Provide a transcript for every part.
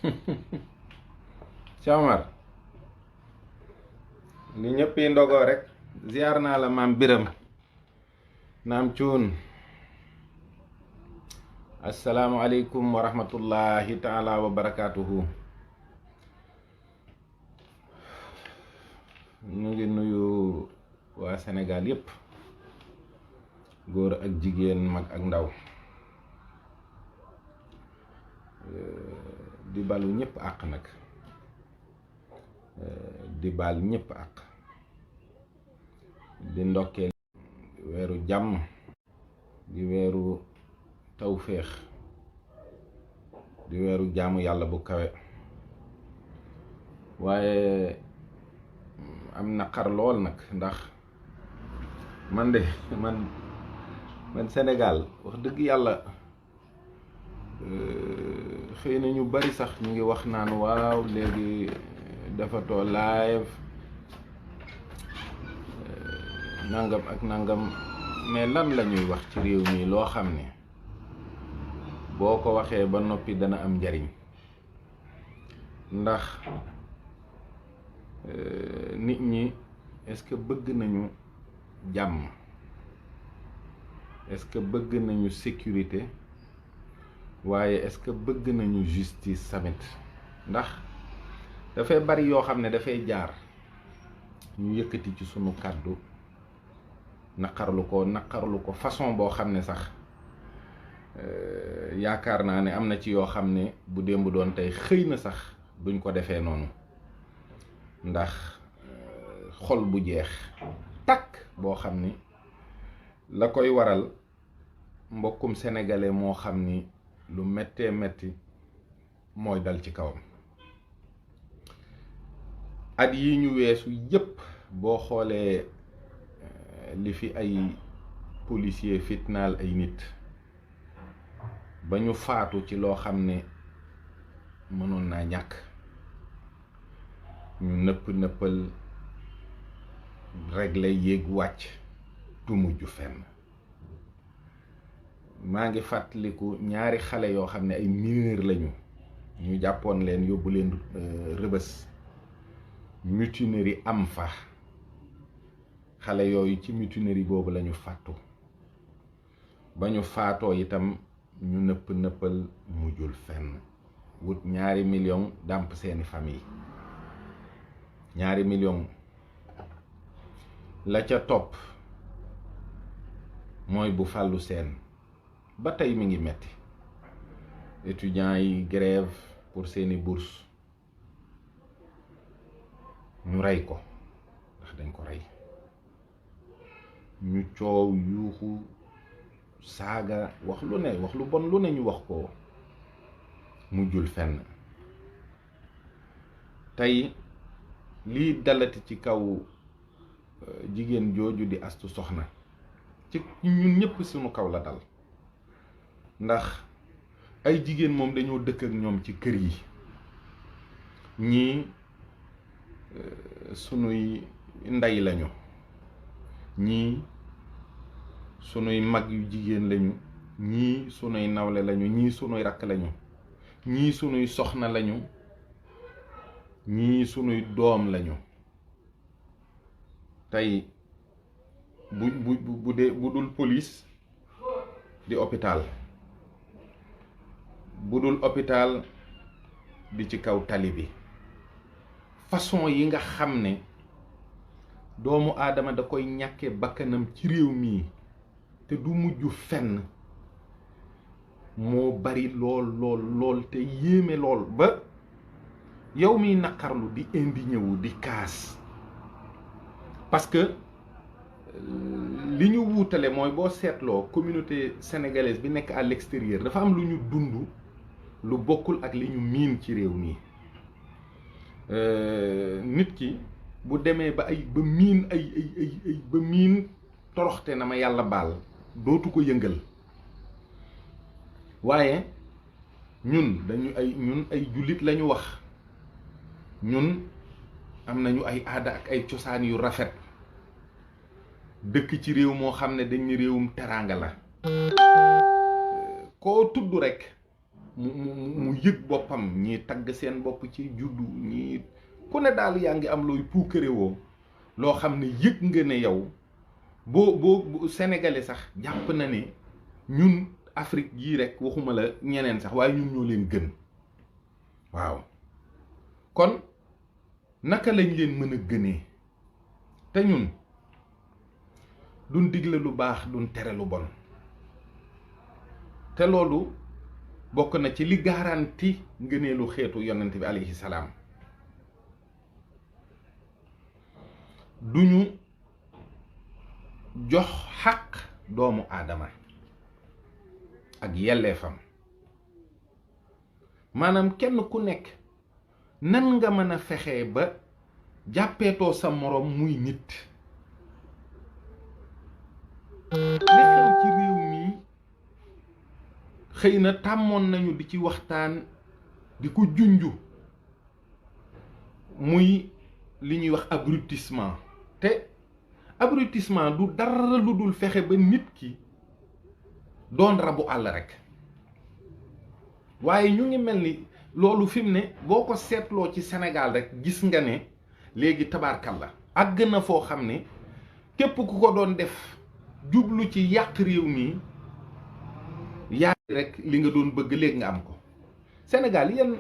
Cheikh Omar ni ñëpp yi ndogoo rek ziar naa la maam Biram naam cuun asalaamualeykum wa rahmatullahi taala wa barakaatuhu. ñu ngi nuyu waa Sénégal yépp, góor ak jigéen, mag ak ndaw, di balu ñëpp àq nag, di bal ñëpp àq, di ndokkeel weeru jàmm, di weeru tawféex, di weeru jaamu yàlla bu kawe. waaye am naqar lool nag, ndax man de man Sénégal wax dëgg yàlla xëy na ñu bari sax ñu ngi wax naan waaw léegi dafatoo live nangam ak nangam, mais lan la ñuy wax ci réew mi loo xam ne boo ko waxee ba noppi dana am njariñ. ndax nit ñi est-ce que bëgg nañu jàmm, est-ce que bëgg nañu sécurité, waaye est-ce que bëgg nañu justice tamit? ndax dafay bari yoo xam ne dafay jaar ñu yëkkati ci sunu kàddu naqarlu ko façon boo xam ne sax yaakaar naa ne am na ci yoo xam ne bu démb doon tey xëy na sax duñ ko defee noonu, ndax xol bu jeex takk boo xam ni la koy waral mbokkum sénégalais moo xam ni lu méttee métti mooy dal ci kawam. at yi ñu weesu yépp boo xoolee li fi ay policier fitnaal ay nit ba ñu faatu ci loo xam ne mënoon naa ñàkk, ñu nëppal régler yéeg wàcc du mujj fenn. maa ngi fàttaliku ñaari xale yoo xam ne ay mineur lañu, ñu jàppoon leen yóbbu leen rëbës, mutinerie am fa. xale yooyu ci mutinerie boobu lañu fàttu, ba ñu faatoo itam ñu nëppal mujjul fenn. wut 2 millions dàmp seeni famille, 2 millions. la ca topp mooy bu Fallou Sène ba tey mi ngi metti. étudiants yi grève pour seeni bourse, ñu rey ko ndax dañ ko rey. ñu coow yuuxu saaga wax lu ne, wax lu bon lu ne ñu wax ko, mujjul fenn. tey lii dalati ci kaw jigéen jooju di Astu Soxna, ci ñun ñëpp suñu kaw la dal. ndax ay jigéen moom dañoo dëkk ak ñoom ci kër yi, ñii sunuy ndey lañu, ñii sunuy mag yu jigéen lañu, ñii sunuy nawle lañu, ñii sunuy rakk lañu, ñii sunuy soxna lañu, ñii sunuy doom lañu. tey bu dul police di hôpital, bu dul hôpital di ci kaw tali bi. façon yi nga xam ne doomu aadama da koy ñàkkee bakkanam ci réew mii te du mujj fenn moo bari lool te yéeme lool, ba yow miy naqarlu di indigné wu di kaas. parce que li ñu wuutale mooy boo seetloo communauté sénégalaise bi nekk à l'extérieur dafa am lu ñu dund lu bokkul ak li ñu miin ci réew mi. nit ki bu demee ba miin ba miin toroxte na ma yàlla baal, dootu ko yëngal. waaye ñun ay jullit lañu wax, ñun am nañu ay aada ak ay cosaan yu rafet, dëkk ci réew moo xam ne dañ ni réewum teraanga la. koo tudd rekk mu yëg boppam, ñii tagg seen bopp ci juddu, ñii ku ne daal yaa ngi am looy puukare woo loo xam ne yëg nga ne yow boo sénégalais sax jàpp na ne ñun Afrique yii rek waxuma la ñeneen sax waaye ñun ñoo leen gën. waaw kon naka lañ leen mën a gënee te ñun duñ digle lu baax duñ tere lu bon, te loolu bokk na ci li garanti ngëneelu xeetu yonent bi alayhi salaam. duñu jox xaq doomu aadama ak yelleefam, maanaam kenn ku nekk nan nga mën a fexee ba jàppeetoo sa moroom muy nit. li xew ci réew mi xëy na tàmmoon nañu di ci waxtaan di ko junju, muy li ñuy wax abrutissement. te abrutissement du dara lu dul fexe ba nit ki doon rabu àll rekk. waaye ñu ngi mel ni loolu fi mu ne boo ko seetloo ci Sénégal rekk gis nga ne léegi tabaarkalla àgg na foo xam ne képp ku ko doon def jublu ci yàq réew mi yaa rekk li nga doon bëgg léegi nga am ko. Sénégal yan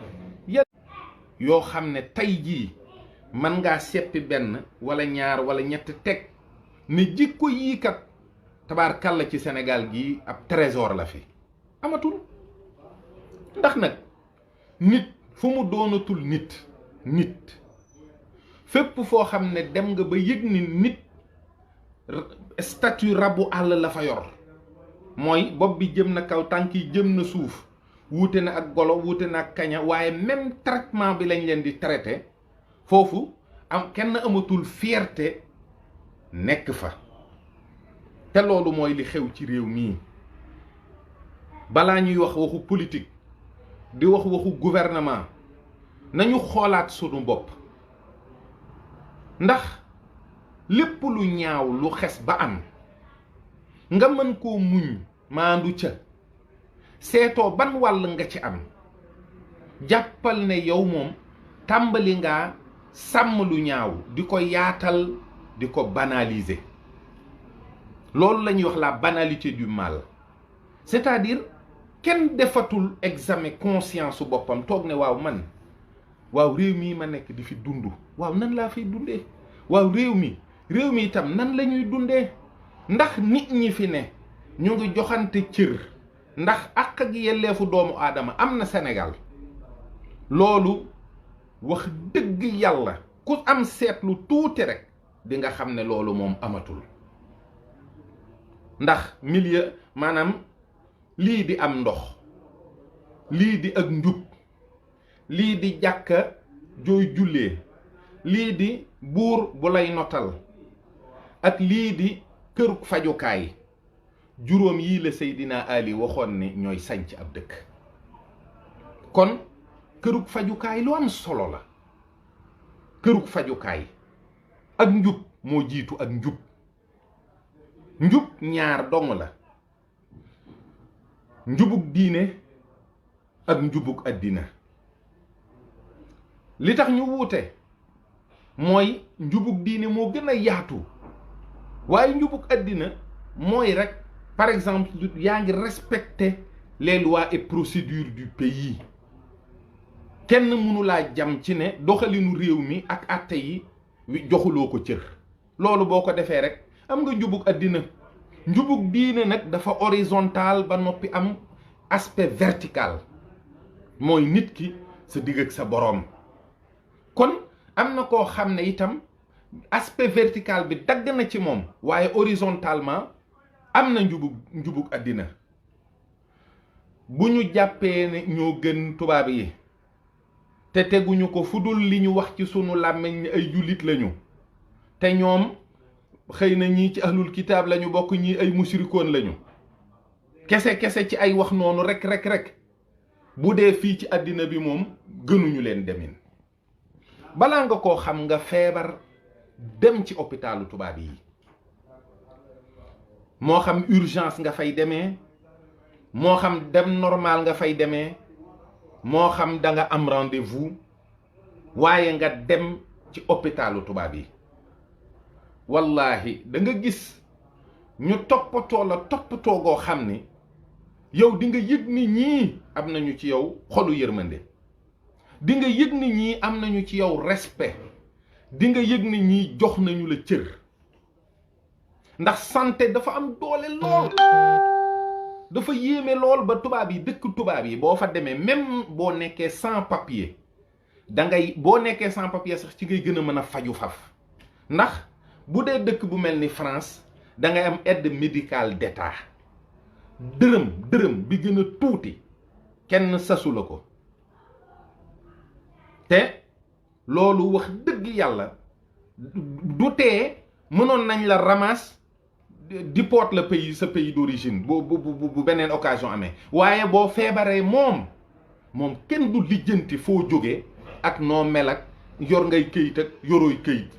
yoo xam ne tey jii man ngaa seppi benn wala ñaar wala ñett teg ne jikko yii kat tabaarkalla ci Sénégal gii ab trésor la fi amatul. ndax nag nit fu mu doonatul nit fépp foo xam ne dem nga ba yëg ni nit statut rabu àll la fa yor, mooy bopp bi jëm na kaw tànk yi jëm na suuf, wuute na ak golo wuute na ak kaña, waaye même traitement bi lañ leen di traité foofu am kenn amatul fierté nekk fa. te loolu mooy li xew ci réew mii. balaa ñuy wax waxu politique di wax waxu gouvernement nañu xoolaat sunu bopp, ndax lépp lu ñaaw lu xes ba am nga mën koo muñ maandu ca seetoo ban wàll nga ci am, jàppal ne yow moom tàmbali ngaa sàmm lu ñaaw di ko yaatal di ko banaliser. loolu la ñuy wax la banalité du mal, c'est-à-dire kenn defatul examen conscience su boppam toog ne waaw réew mii ma nekk di fi dund waaw nan laa fiy dundee, waaw réew mi itam nan la ñuy dundee, ndax nit ñi fi ne ñu ngi joxante cër, ndax àq ak yelleefu doomu aadama am na Sénégal. loolu wax dëgg yàlla ku am seetlu tuuti rek di nga xam ne loolu moom amatul. ndax milieu maanaam lii di am ndox, lii di ak njub, lii di jàkka jooy jullee, lii di buur bu lay notal, ak lii di kërug fajukaay, juróom yii la Seydina Ali waxoon ne ñooy sanc ab dëkk. kon kërug fajukaay lu am solo la. kërug fajukaay ak njub moo jiitu ak njub. njub ñaar dong la, njubug diine ak njubug àddina. li tax ñu wuute mooy njubug diine moo gën a yaatu, waaye njubug àddina mooy rek par exemple yaa ngi respecter les lois et procédures du pays. kenn mënu laa jam ci ne doxalinu réew mi ak àtte yi joxuloo ko cër. loolu boo ko defee rek am nga njubug àddina. njubug diine nag dafa horizontal ba noppi am aspect vertical, mooy nit ki sa digg ak sa boroom. kon am na koo xam ne itam aspect vertical bi dagg na ci moom, waaye horizontalement am na njubug àddina. bu ñu jàppee ne ñoo gën tubaab yi te teguñu ko fu dul li ñu wax ci sunu làmmiñ ni ay jullit lañu, te ñoom xëy na ñii ci ahlul kitaab lañu bokk, ñii ay musrikoon lañu, kese ci ay wax noonu rek bu dee fii ci àddina bi moom gënuñu leen demin. balaa nga koo xam nga feebar dem ci hôpitalu tubaab yi, moo xam urgence nga fay demee, moo xam dem normal nga fay demee, moo xam da nga am rendez-vous waaye nga dem ci hôpitalu tubaab yi wallahi da nga gis ñu toppatoo la toppatoo goo xam ni yow di nga yëg ni ñii am nañu ci yow xolu yërmande di nga yëg ni ñii am nañu ci yow respect di nga yëg ni ñii jox nañu la cër ndax santé dafa am doole lool dafa yéeme lool ba tubaab yi dëkk tubaab yi boo fa demee même boo nekkee sans papier da ngay boo nekkee sans papier sax ci ngay gën a mën a faju faf ndax bu dee dëkk bu mel ni France da ngay am aide médicale d'État dërëm bi gën a tuuti kenn sasu la ko te loolu wax dëgg yàlla du tee mënoon nañ la ramasse déport le pays sa pays d'origine bu beneen occasion amee waaye boo feebaree moom kenn du lijjanti foo jógee ak noo mel ak yor ngay këyit ak yorooy këyit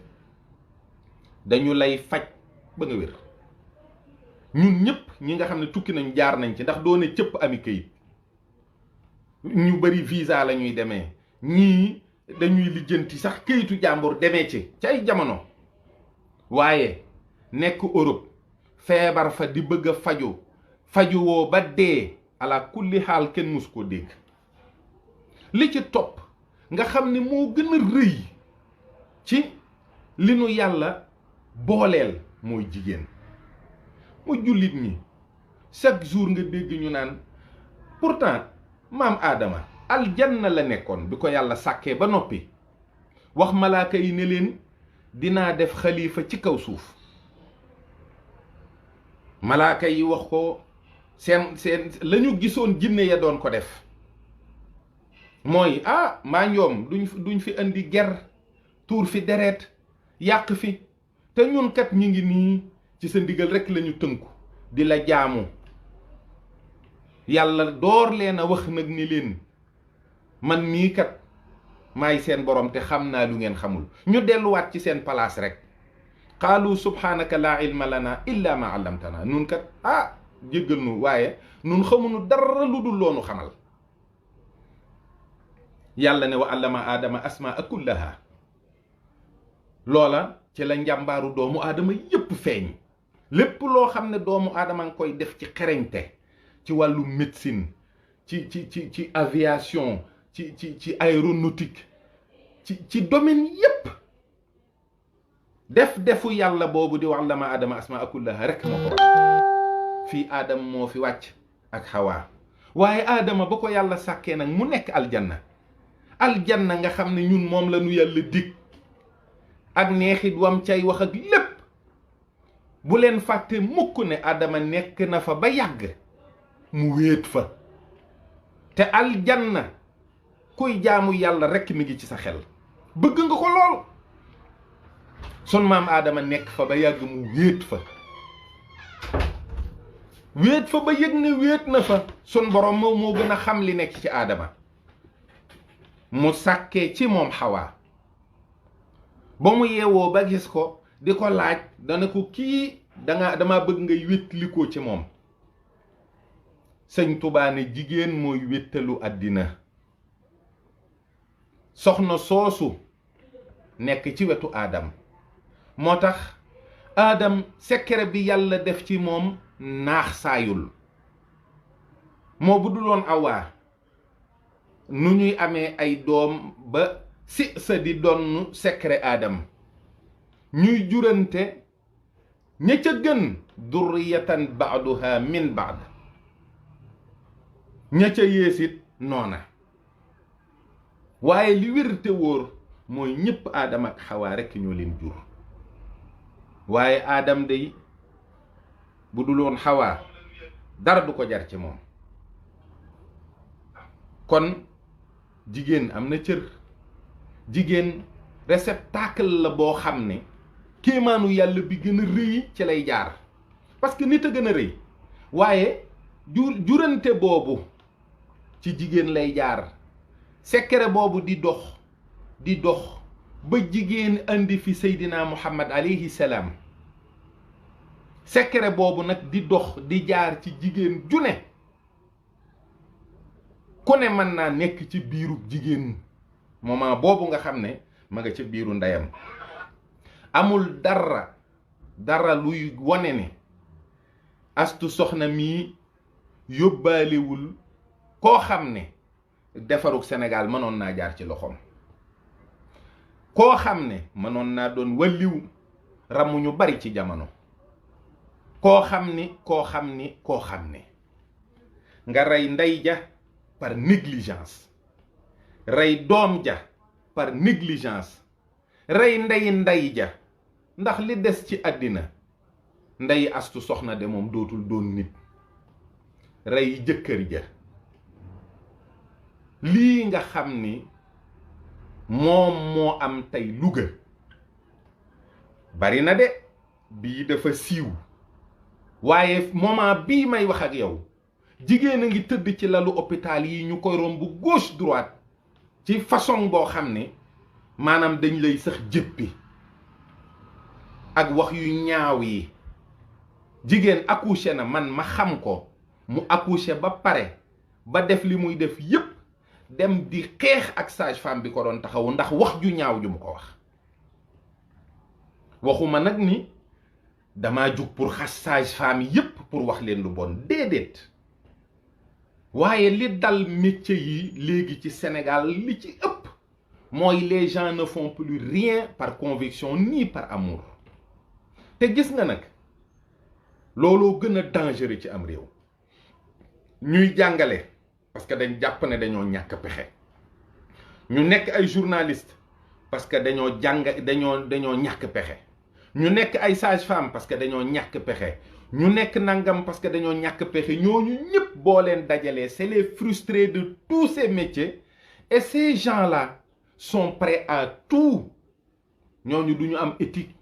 dañu lay faj ba nga wér ñun ñëpp ñi nga xam ne tukki nañ jaar nañ ci ndax doone cëpp ami këyit ñu bari visa la ñuy demee ñii dañuy lijjanti sax këyitu jàmbur demee ci ay jamono waaye nekk Europe feebar fa di bëgg a faju woo ba dee ala kulli xaal kenn mus koo dégg li ci topp nga xam ne moo gën a rëy ci li nu yàlla booleel mooy jigéen mu jullit ñi chaque jour nga dégg ñu naan pourtant maam Aadama aljanna la nekkoon bi ko yàlla sàkkee ba noppi wax malaaka yi ne leen dinaa def xalifa ci kaw suuf malaaka yi wax ko seen lañu gisoon jinne ya doon ko def mooy maa ñoom duñ fi indi ger tuur fi deret yàq fi te ñun kat ñi ngi nii ci sa ndigal rekk lañu tënku di la jaamu yàlla door leen a wax nag ni leen man mii kat maay seen borom te xam naa lu ngeen xamul ñu delluwaat ci seen palaas rek qaalu subhanaka laa ilma lana illa ma allamtana nun kat jéggal nu waaye nun xamuñu dara lu dul loonu xamal yàlla ne wa allama aadama asmaa kullaha loola ci la njàmbaaru doomu aadama yépp feeñ lépp loo xam ne doomu aadama nga koy def ci xereñte ci wàllu médecine ci aviation ci aéronautique ci domaine yépp defu yàlla boobu di wax allama aadama asmaa kullaha rek moo ko wax fii aadama moo fi wàcc ak xawaa waaye aadama ba ko yàlla sàkkee nag mu nekk aljanna nga xam ne ñun moom la nu yàlla dig ak neexit wam cay wax ak lépp bu leen fàtte mukk ne aadama nekk na fa ba yàgg mu wéet fa te aljanna kuy jaamu yàlla rekk mi ngi ci sa xel bëgg nga ko lool sun maam aadama nekk fa ba yàgg mu wéet fa ba yëg ne wéet na fa sun borom moo gën a xam li nekk ci aadama mu sàkkee ci moom xawaa ba mu yeewoo ba gis ko di ko laaj dana ko kii dama bëgg ngay wétlikoo ci moom sëñ Tuubaa ne jigéen mooy wéttalu àddina soxna soosu nekk ci wetu aadam moo tax aadam secret bi yàlla def ci moom naax saayul moo bu duloon awaa nu ñuy amee ay doom ba si sa di donn secret aadam ñuy jurante ña ca gën durriyatan ba'duha min ba'd ña ca yéesit noona waaye li wér te wóor mooy ñépp aadam ak xawaa rekk ñoo leen jur waaye aadam day bu dul woon xawaa dara du ko jar ci moom kon jigéen am na cër jigéen réceptacle la boo xam ne kéemaanu yàlla bi gën a rëy ci lay jaar parce que nit a gën a rëy waaye jurante boobu ci jigéen lay jaar secret boobu di dox ba jigéen andi fi Seydina Muhammad alayhi salaam secret boobu nag di dox di jaar ci jigéen ju ne ku ne mën naa nekk ci biiru jigéen moment boobu nga xam ne ma nga ca biiru ndeyam. amul dara luy wane ne Astu Soxna mii yóbbaalewul koo xam ne defarug Sénégal mënoon naa jaar ci loxoom, koo xam ne mënoon naa doon walliw ramu ñu bari ci jamono, koo xam ni nga rey ndey ja par négligence, rey doom ja par négligence, rey ndey ja. ndax li des ci àddina ndey Astu Soxna de moom dootul doon nit. rey jëkkër ja, lii nga xam ni moom moo am tey Louga bari na de, bii dafa siiw, waaye moment bii may wax ak yow jigéen a ngi tëdd ci lalu hôpital yi ñu koy romb gauche droite ci façon boo xam ne maanaam dañ lay sax jëppi ak wax yu ñaaw yi. jigéen accouché na, man ma xam ko, mu accouché ba pare ba def li muy def yépp dem di xeex ak sage-femme bi ko doon taxawu ndax wax ju ñaaw ju mu ko wax. waxuma nag ni dama jug pour xas sage-femme yépp pour wax leen lu bon, déedéet. waaye li dal métier yi léegi ci Sénégal li ci ëpp mooy les gens ne font plus rien par conviction ni par amour. te gis nga nag looloo gën a dangereux ci am réew. ñuy jàngale parce que dañ jàpp ne dañoo ñàkk pexe, ñu nekk ay journaliste parce que dañoo ñàkk pexe, ñu nekk ay sage-femme parce que dañoo ñàkk pexe, ñu nekk nangam parce que dañoo ñàkk pexe. ñooñu ñëpp boo leen dajalee c'est les frustrés de tous ces métiers, et ces gens-là sont prêts à tout. ñooñu du ñu am éthique,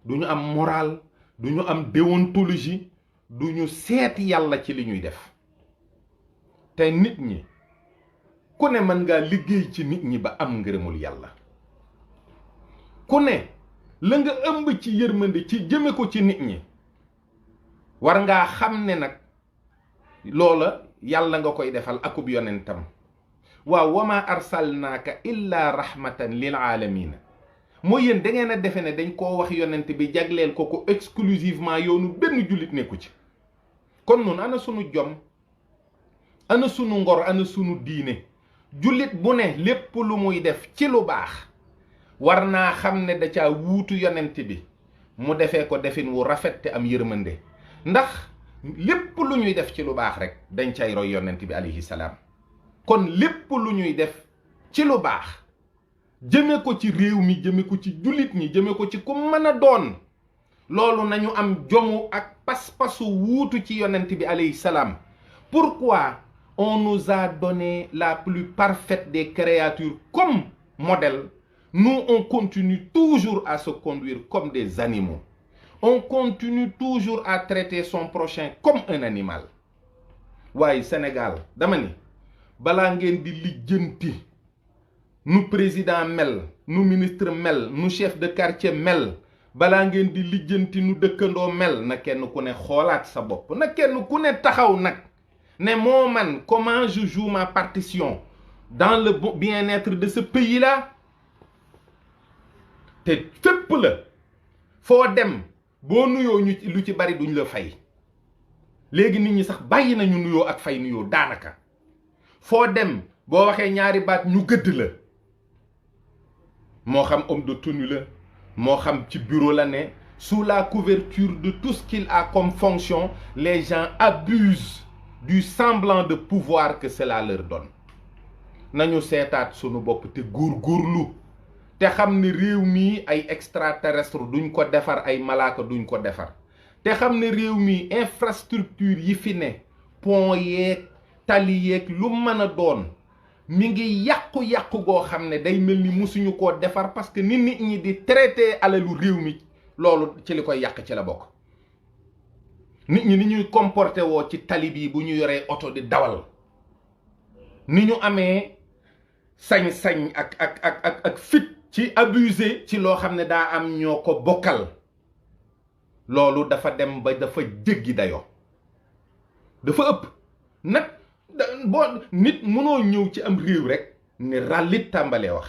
du ñu am morale, du ñu am déontologie, du ñu seet yàlla ci li ñuy def. te nit ñi ku ne mën ngaa liggéey ci nit ñi ba am ngërëmul yàlla, ku ne la nga ëmb ci yërmande ci jëme ko ci nit ñi war ngaa xam ne nag loola yàlla nga koy defal akub yonentam. waaw wama arsalnaaka illa rahmatan lil aalamiina. mooy yéen da ngeen a defe ne dañ koo wax yonent bi jagleel ko exclusivement yoonu benn jullit nekku ci. kon noonu ana sunu jom, ana sunu ngor, ana sunu diine. jullit bu ne lépp lu muy def ci lu baax war naa xam ne da caa wuutu yonent bi mu defee ko defin wu rafet te am yërmande. ndax lépp lu ñuy def ci lu baax rek dañ cay roy yonent bi alayhi salaam. kon lépp lu ñuy def ci lu baax jëme ko ci réew mi, jëme ko ci jullit ñi, jëme ko ci ku mën a doon, loolu nañu am jomu ak pas-pasu wuutu ci yonent bi alayhi salaam. Pourquoi on nous a donné la plus parfaite des créatures comme modèle, nous on continue toujours à se conduire comme des animaux. On continue toujours à traiter son prochain comme un animal. waaye Sénégal dama ni balaa ngeen di lijjanti nu président mel, nu ministre mel, nu chef de quartier mel, balaa ngeen di lijjanti nu dëkkandoo mel, na kenn ku ne xoolaat sa bopp, na kenn ku ne taxaw nag ne moo man comment je joue ma partition dans le bien-être de ce pays-là. te fépp la foo dem boo nuyoo ñu lu ci bari duñ la fay. léegi nit ñi sax bàyyi nañu nuyoo ak fay nuyoo daanaka. foo dem boo waxee ñaari baat ñu gëdd la, moo xam homme de tenue la, moo xam ci bureau la ne, sous la couverture de tout ce qu'il a comme fonction, les gens abusent du semblant de pouvoir que cela leur donne. nañu seetaat sunu bopp te góorgóorlu te xam ne réew mi ay extraterrestre duñ ko defar, ay malaaka duñ ko defar. te xam ne réew mi infrastructure yi fi ne, pont yeeg tali yeeg lu mën a doon, mi ngi yàqu-yàqu goo xam ne day mel ni musuñu koo defar, parce que ni nit ñi di traité alalu réew mi, loolu ci li koy yàq ci la bokk. nit ñi ni ñuy comporté woo ci tali bi bu ñu yoree oto di dawal, ni ñu amee sañ-sañ ak fit ci abusé ci loo xam ne daa am ñoo ko bokkal, loolu dafa dem ba dafa jéggi dayoo, dafa ëpp. nag boo nit mënoo ñëw ci am réew rek ni ràllit tàmbalee wax.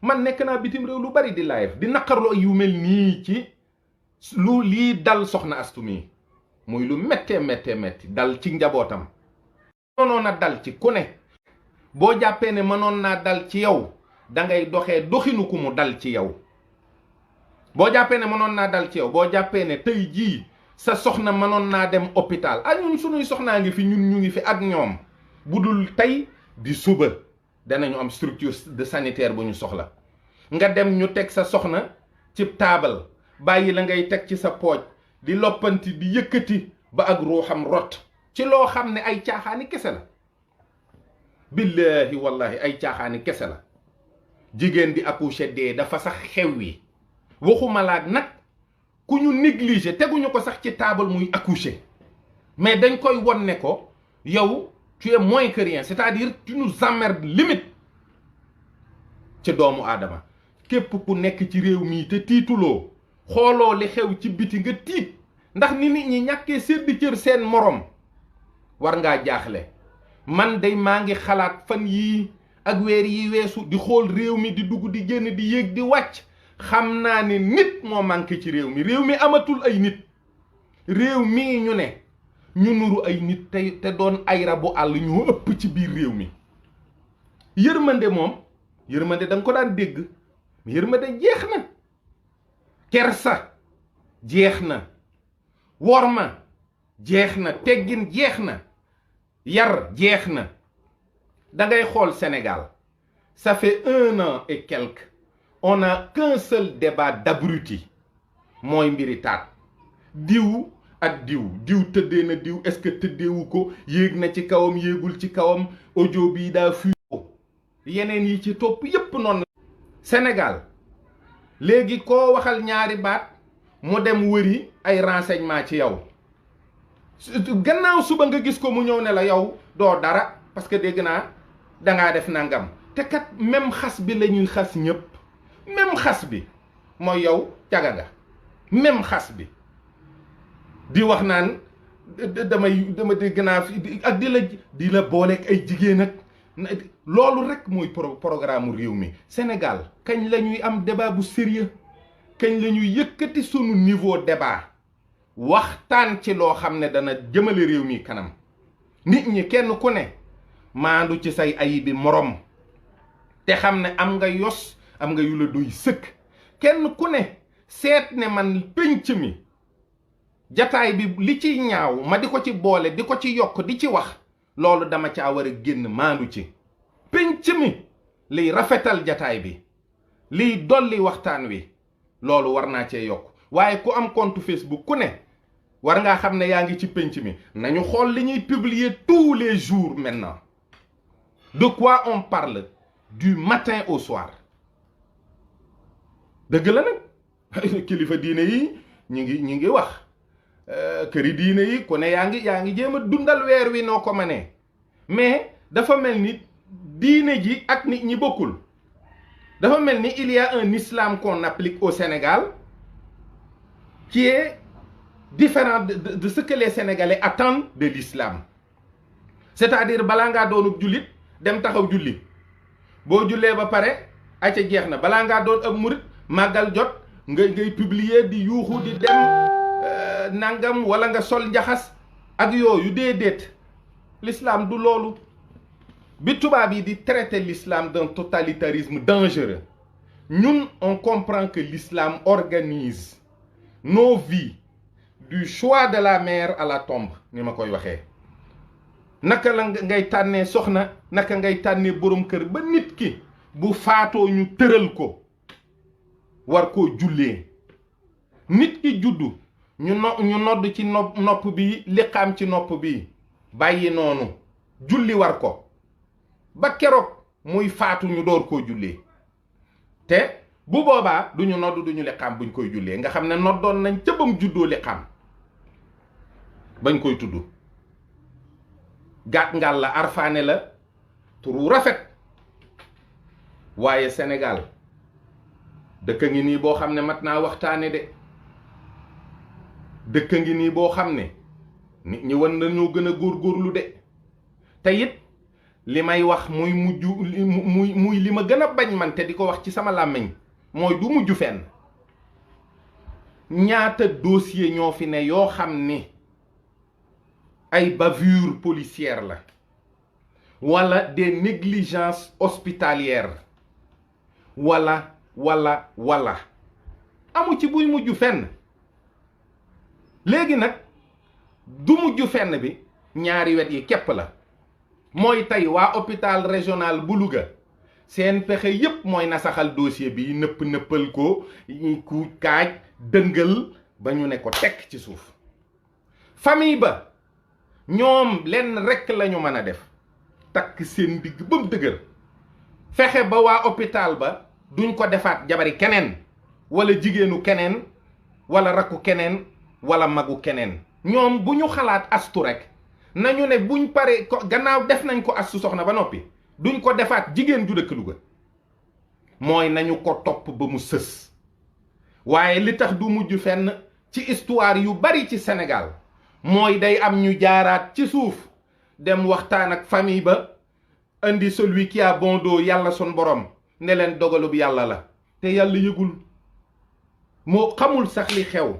man nekk naa bitim réew lu bari di live di naqarloo yu mel nii ci lu lii dal soxna Astu mi muy lu méttee métti dal ci njabootam. mënoon na dal ci ku ne boo jàppee ne mënoon naa dal ci yow dangay doxee doxinu ku mu dal ci yow. boo jàppee ne mënoon naa dal ci yow boo jàppee ne tey jii sa soxna mënoon naa dem hôpital ñun sunuy soxnaa ngi fi ñun ñu ngi fi ak ñoom bu dul tey di suba danañu am structure de sanitaire bu ñu soxla nga dem ñu teg sa soxna ci taabal bàyyi la ngay teg ci sa pooj di loppanti di yëkkati ba ak ruuxam rot ci loo xam ne ay caaxaani kese la. billaahi wallahi ay caaxaani kese la. jigéen di accoucher dee dafa sax xew wi waxuma laag nag ku ñu négliger teguñu ko sax ci taabal muy accoucher mais dañ koy won ne ko yow tu es moins que rien, c'est-à-dire tu nous emmerdes limite ci doomu aadama. képp ku nekk ci réew mii te tiituloo xooloo li xew ci biti nga tiit ndax ni nit ñi ñàkkee séddi cër seen morom war ngaa jaaxle. man day maa ngi xalaat fan yii ak weer yi weesu di xool réew mi di dugg di génn di yéeg di wàcc xam naa ne nit moo manqué ci réew mi amatul ay nit. réew mii ñu ne ñu nuru ay nit te doon ay rabu àll ñoo ëpp ci biir réew mi. yërmande moom yërmande da nga ko daan dégg yërmande jeex na. kersa jeex na. worma jeex na. teggin jeex na. yar jeex na. da ngay xool Sénégal ça fait 1 an et quelques on n'a qu'un seul débat d'abruti mooy mbiri taat. diw ak diw tëddee na diw est-ce que tëddeewu ko yéeg na ci kawam yéegul ci kawam audio bii daa fuyo yeneen yi ci topp yépp noonu. Sénégal léegi koo waxal ñaari baat mu dem wëri ay renseignement ci yow gannaaw suba nga gis ko mu ñëw ne la yow doo dara parce que dégg naa dangaa def nangam. te kat même xas bi la ñuy xas ñëpp même xas bi mooy yow caga nga même xas bi di wax naan dama dégg naa fi ak di la booleeg ay jigéen ak loolu rek mooy programme réew mi. Sénégal kañ la ñuy am débat bu sérieux kañ la ñuy yëkkati sunu niveau débat waxtaan ci loo xam ne dana jëmale réew mi kanam. nit ñi kenn ku ne maandu ci say ayibi morom te xam ne am nga yos am nga yu la doy sëkk. kenn ku ne seet ne man pénc mi jataay bi li ci ñaaw ma di ko ci boole di ko ci yokk di ci wax loolu dama caa war a génn maandu ci. pénc mi liy rafetal jataay bi liy dolli waxtaan wi loolu war naa cee yokk. waaye ku am compte Facebook ku ne war ngaa xam ne yaa ngi ci pénc mi. nañu xool li ñuy publier tous les jours maintenant. de quoi on parle du matin au soir. dëgg la nag kilifa diine yi ñi ngi wax këri diine yi ku ne yaa ngi jéem a dundal weer wi noo ko mënee mais dafa mel ni diine ji ak nit ñi bokkul. dafa mel ni il y a un islam qu'on applique au Sénégal qui est différent de ce que les Sénégalais attendent de l'islam. c'est-à-dire balaa ngaa doonub jullit dem taxaw julli boo jullee ba pare acca jeex na. balaa ngaa doon ab murit màggal jot ngay publier di yuuxu di dem nangam wala nga sol njaxas ak yooyu déedéet. l'islam du loolu. bi tubaab yi di traiter l'islam d'un totalitarisme dangereux ñun on comprend que l'islam organise nos vies du choix de la mère à la tombe ni ma koy waxee. naka la ngay tànnee soxna naka ngay tànnee borom kër ba nit ki bu faatoo ñu tëral ko war koo jullee. nit ki juddu ñu nodd ci nopp bi liqaam ci nopp bi bàyyi noonu julli war ko ba keroog muy faatu ñu door koo jullee. te bu boobaa duñu nodd duñu liqaam buñ koy jullee nga xam ne noddoon nañ ca bam juddoo liqaam bañ koy tudd. gàtt ngal la arfaane la turu rafet. waaye Sénégal dëkk ngi nii boo xam ne mat naa waxtaane de. dëkk ngi nii boo xam ne nit ñi wan nañoo gën a góorgóorlu de te it li may wax muy mujj muy li ma gën a bañ man te di ko wax ci sama làmmiñ mooy du mujj fenn. ñaata dossier ñoo fi ne yoo xam ni ay bavure policière la wala des négligences hospitalières wala amu ci buy mujj fenn. léegi nag du mujj fenn bi ñaari wet yi képp la. mooy tey waa hôpital régional bu Louga seen pexe yépp mooy nasaxal dossier bi nëppal ko ku kaaj dëngal ba ñu ne ko tekk ci suuf. famille ba ñoom lenn rekk lañu mën a def takk seen digg ba mu dëgër fexe ba waa hôpital ba duñ ko defaat jabari keneen wala jigéenu keneen wala rakku keneen wala magu keneen. ñoom bu ñu xalaat astu rek nañu ne buñ pare ko gannaaw def nañ ko astu soxna ba noppi duñ ko defaat jigéen ju dëkk Louga. mooy nañu ko topp ba mu sës. waaye li tax du mujj fenn ci histoire yu bari ci Sénégal mooy day am ñu jaaraat ci suuf dem waxtaan ak famille ba indi celui qui a bon dos yàlla sun borom ne leen dogalub yàlla la te yàlla yëgul moo xamul sax li xew.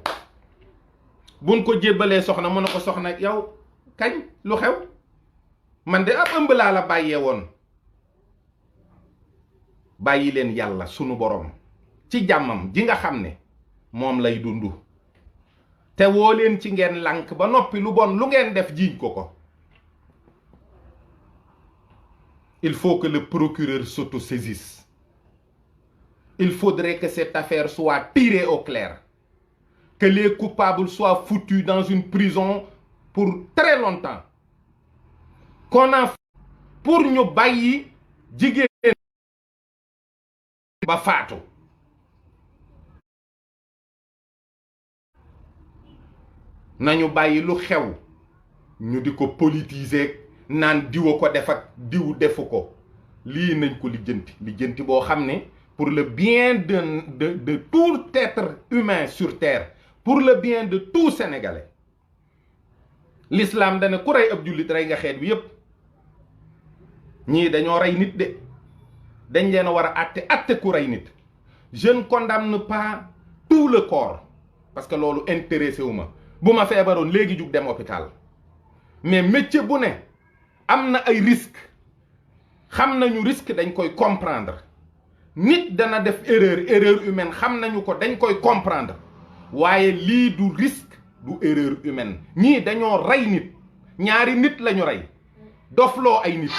buñ ko jébbalee soxna mu ne ko soxna yow kañ lu xew man de ab ëmb laa la bàyyee woon. bàyyi leen yàlla sunu borom ci jàmmam ji nga xam ne moom lay dundu te woo leen ci ngeen lànk ba noppi lu bon lu ngeen def jiiñ ko ko. il faut que le procureur s'autosaisisse. il faudrait que cette affaire soit tirée au clair. que les coupables soient foutus dans une prison pour très longtemps. qu'on en pour ñu bàyyi jigéen ba faatu. nañu bàyyi lu xew ñu di ko politiser naan diwa ko def ak diw defu ko. lii nañ ko lijjanti boo xam ne pour le bien de tout être humain sur terre, pour le bien de tout Sénégalais. L'islam dana ku rey ab jullit rey nga xeet bi yépp. ñii dañoo rey nit de dañ leen a war a àtte ku rey nit. je ne condamne pas tout le corps parce que loolu intéressé wu ma bu ma feebaroon léegi jug dem hôpital. mais métier bu ne am na ay risques xam nañu risque dañ koy comprendre. nit dana def erreur humaine xam nañu ko dañ koy comprendre waaye lii du risque du erreur humaine. ñii dañoo rey nit ñaari nit lañu rey dofloo ay nit.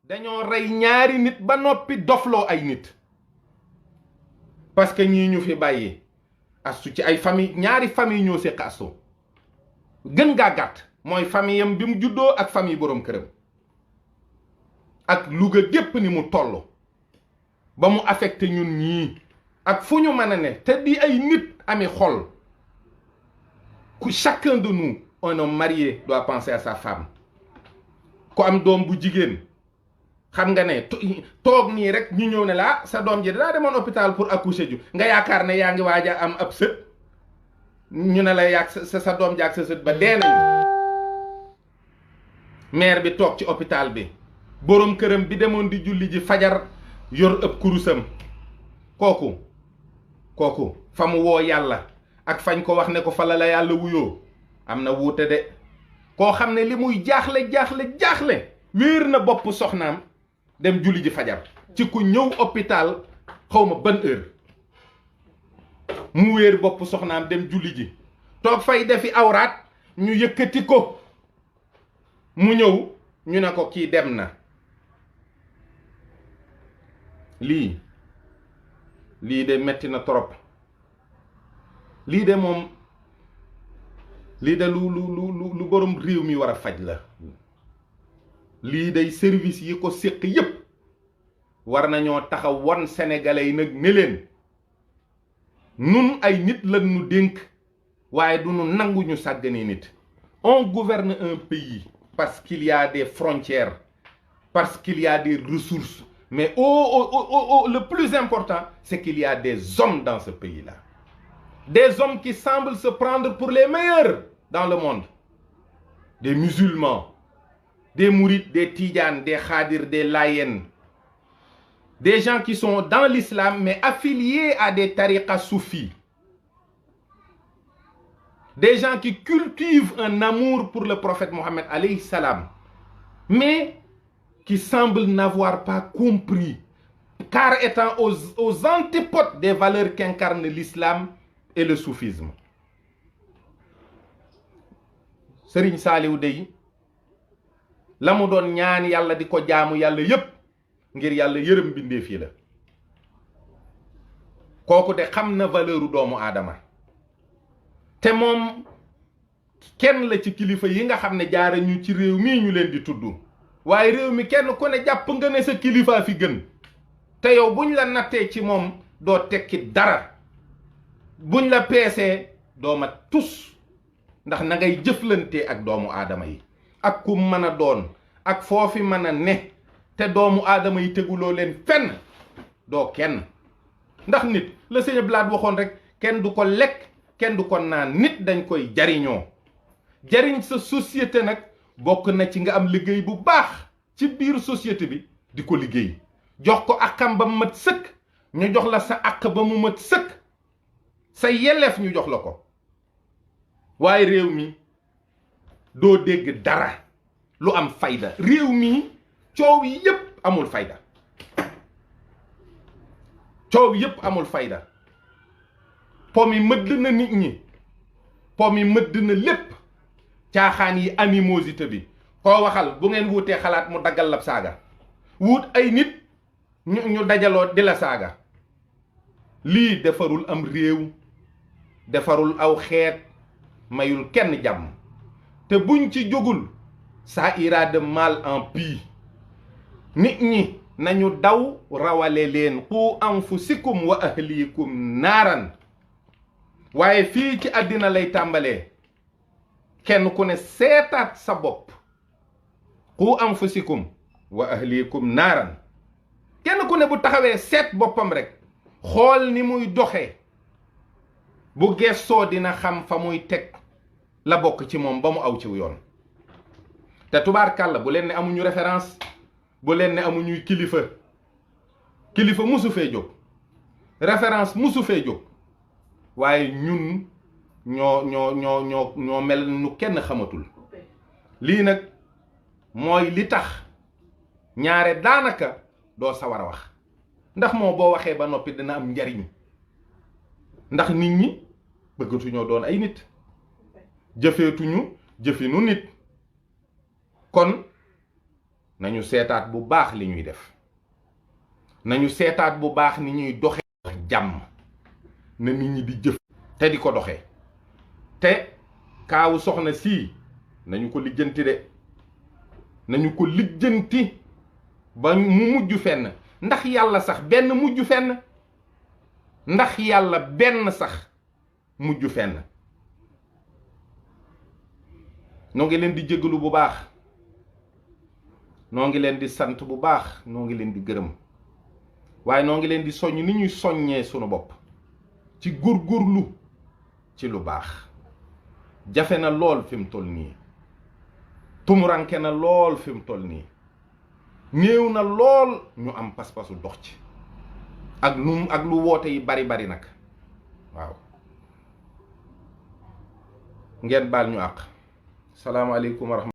dañoo rey ñaari nit ba noppi dofloo ay nit parce que ñii ñu fi bàyyi astu ci ay famille ñaari famille ñoo séq astu gën gaa gàtt mooy famille am bi mu juddoo ak famille boroom këram ak Louga gépp ni mu toll ba mu affecté ñun ñii ak fu ñu mën a ne te di ay nit ami xol ku chacun de nous un homme marié doit penser à sa femme. ku am doom bu jigéen xam nga ne toog nii rek ñu ñëw ne la sa doom ji daa demoon hôpital pour accoucher ju nga yaakaar ne yaa ngi waaj a am ab sët ñu ne la yaag sa doom jaag sa sët ba dee nañu. mère bi toog ci hôpital bi boroom këram bi demoon di julli ji fajar yor ëpp kurusam kooku fa mu woo yàlla ak fañ ko wax ne ko fa la yàlla wuyoo am na wuute de. koo xam ne li muy jaaxle wéer na bopp soxnaam dem julli ji fajar ci ku ñëw hôpital xawma ban heure mu wéer bopp soxnaam dem julli ji toog fay defi awraat ñu yëkkati ko mu ñëw ñu ne ko kii dem na. lii de metti na trop. lii de moom lii de lu borom réew mi war a faj la. lii day service yi ko séq yépp war nañoo taxaw wan sénégalais yi nag ne leen nun ay nit lan nu dénk waaye du nu nangu ñu sàggane nit. on gouverne un pays parce qu'il y a des frontières, parce qu'il y a des ressources, mais le plus important c'est qu'il y a des hommes dans ce pays-là, des hommes qui semblent se prendre pour les meilleurs dans le monde. des musulmans, des mourides, des tidjanes, des khadirs, des layènes, des gens qui sont dans l'islam mais affiliés à des tariqas soufis, des gens qui cultivent un amour pour le prophète Mohammed alayhi salam, mais qui semblent n'avoir pas compris, car étant aux antipodes des valeurs qu'incarne l'islam et le soufisme. Serigne Saliou dey la mu doon ñaan yàlla di ko jaamu yàlla yépp ngir yàlla yërëm bindeef yi la. kooku de xam na valeuru doomu aadama te moom kenn la ci kilifa yi nga xam ne jaara ñu ci réew mii ñu leen di tudd, waaye réew mi kenn ku ne jàpp nga ne sa kilifa fi gën, te yow buñ la nattee ci moom doo tekki dara, buñ la peesee doo ma tus, ndax na ngay jëflante ak doomu aadama yi ak ku mën a doon ak foofi mën a ne, te doomu aadama yi teguloo leen fenn doo kenn. ndax nit la sëñ Blaat waxoon rek, kenn du ko lekk kenn du ko naan, nit dañ koy jariñoo. jariñ sa société nag bokk na ci nga am liggéey bu baax ci biir société bi di ko liggéey, jox ko àqam ba mu mat sëkk, ñu jox la sa àq ba mu mat sëkk, sa yelleef ñu jox la ko. waaye réew mi doo dégg dara lu am fayda. réew mi coow yi yépp amul fayda, coow yépp amul fayda. po mi mëdd na nit ñi, po mi mëdd na lépp. caaxaan yi, animosité bi, koo waxal bu ngeen wuutee xalaat mu daggal la saaga, wut ay nit ñu dajaloo di la saaga. lii defarul am réew, defarul aw xeet, mayul kenn jàmm. te buñ ci jógul ça ira de mal en pis. nit ñi nañu daw rawale leen qu anfusikum wa ahlikum naaran. waaye fii ci àddina lay tàmbalee. kenn ku ne seetaat sa bopp, qu anfusikum wa ahlikum naaran. kenn ku ne bu taxawee seet boppam rek xool ni muy doxee, bu gestoo dina xam fa muy teg la bokk ci moom ba mu aw ciw yoon. te tubaarkàlla bu leen ne amuñu référence, bu leen ne amuñuy kilifa. kilifa musu fee jóg, référence musu fee jóg, waaye ñun ñoo mel nu kenn xamatul. lii nag mooy li tax ñaare daanaka doo sawar a wax, ndax moo boo waxee ba noppi dina am njariñ, ndax nit ñi bëggatuñoo doon ay nit, jëfeetuñu jëfinu nit. kon nañu seetaat bu baax li ñuy def, nañu seetaat bu baax ni ñuy doxe jàmm, na nit ñi di jëf te di ko doxee. te kaawu soxna sii nañu ko lijjanti de, nañu ko lijjanti ba mu mujj fenn. ndax yàlla sax benn mujj fenn, ndax yàlla benn sax mujj fenn. noo ngi leen di jégalu bu baax, noo ngi leen di sant bu baax, noo ngi leen di gërëm, waaye noo ngi leen di soññ ni ñuy soññee sunu bopp ci góorgóorlu ci lu baax. jafe na lool fi mu toll nii, tumuranke na lool fi mu toll nii, néew na lool ñu am pas-pasu dox ci ak lu woote yi bari nag. waaw ngeen baal ñu àq. salaamaaleykum wa rahmatulah.